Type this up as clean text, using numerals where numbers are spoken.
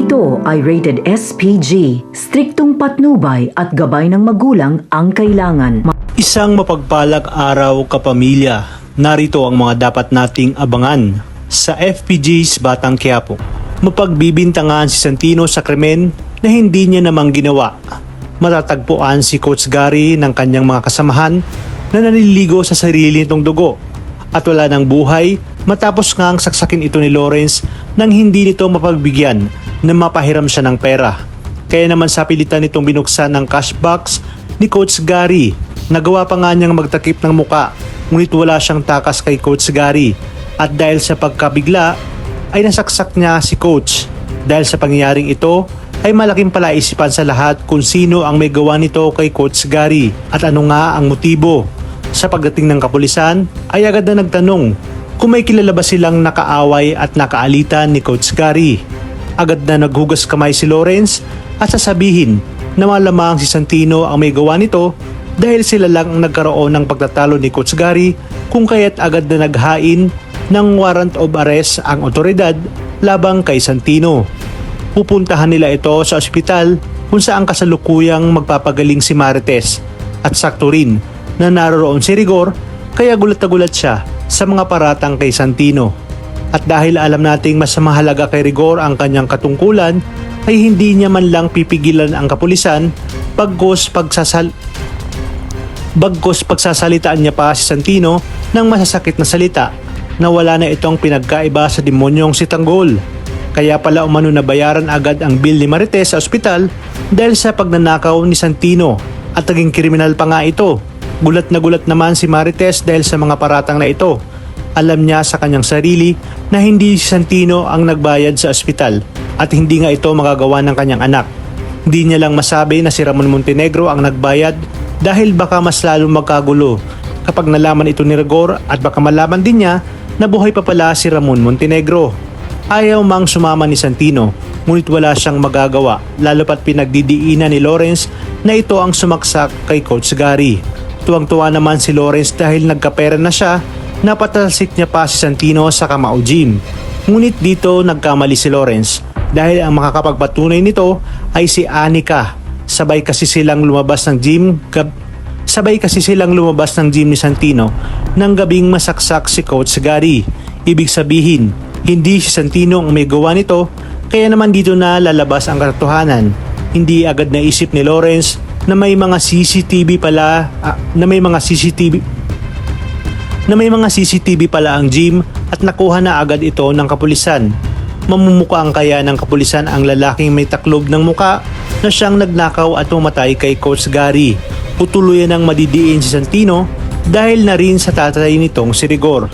ito ay rated SPG, striktong patnubay at gabay ng magulang ang kailangan. Isang mapagpalang araw kapamilya, narito ang mga dapat nating abangan sa FPG's Batang Quiapo. Mapagbibintangan si Santino sa krimen na hindi niya namang ginawa. Matatagpuan si Coach Gary ng kanyang mga kasamahan na naliligo sa sarili nitong dugo at wala ng buhay matapos ngang saksakin ito ni Lawrence nang hindi nito mapagbigyan na mapahiram siya ng pera. Kaya naman sa pilitan nitong binuksan ng cash box ni Coach Gary. Nagawa pa nga niyang magtakip ng muka ngunit wala siyang takas kay Coach Gary at dahil sa pagkabigla ay nasaksak niya si Coach. Dahil sa pangyayaring ito ay malaking palaisipan sa lahat kung sino ang may gawa nito kay Coach Gary at ano nga ang motibo. Sa pagdating ng kapulisan ay agad na nagtanong kung may kilala ba silang nakaaway at nakaalitan ni Coach Gary. Agad na naghugas kamay si Lawrence at sasabihin na malamang si Santino ang may gawa nito dahil sila lang ang nagkaroon ng pagtatalo ni Coach Gary kung kaya't agad na naghain ng warrant of arrest ang otoridad labang kay Santino. Pupuntahan nila ito sa ospital kung saan kasalukuyang magpapagaling si Marites at sakto rin na naroon si Rigor kaya gulat na gulat siya sa mga paratang kay Santino. At dahil alam nating mas mahalaga kay Rigor ang kanyang katungkulan ay hindi niya man lang pipigilan ang kapulisan bagkus pagsasalitaan niya pa si Santino ng masasakit na salita na wala na itong pinagkaiba sa demonyong si Tanggol. Kaya pala umano na bayaran agad ang bill ni Marites sa ospital dahil sa pagnanakaw ni Santino at naging kriminal pa nga ito. Gulat na gulat naman si Marites dahil sa mga paratang na ito. Alam niya sa kanyang sarili na hindi si Santino ang nagbayad sa ospital at hindi nga ito magagawa ng kanyang anak. Hindi niya lang masabi na si Ramon Montenegro ang nagbayad dahil baka mas lalo magkagulo kapag nalaman ito ni Rigor at baka malaman din niya na buhay pa pala si Ramon Montenegro. Ayaw mang sumama ni Santino ngunit wala siyang magagawa lalo pat pinagdidiinan ni Lawrence na ito ang sumaksak kay Coach Gary. Tuwang-tuwa naman si Lawrence dahil nagkapera na siya. Napatalsik niya pa si Santino sa Kamao Gym. Ngunit dito nagkamali si Lawrence dahil ang makakapagpatunay nito ay si Anika. Sabay kasi silang lumabas ng gym ni Santino nang gabing masaksak si Coach Gary. Ibig sabihin, hindi si Santino ang may gawa nito kaya naman dito na lalabas ang katotohanan. Hindi agad naisip ni Lawrence na may mga CCTV pala ang gym at nakuha na agad ito ng kapulisan. Mamumukaan kaya ng kapulisan ang lalaking may taklob ng muka na siyang nagnakaw at umatay kay Coach Gary o tuluyan ng madidiin si Santino dahil na rin sa tatay nitong si Rigor.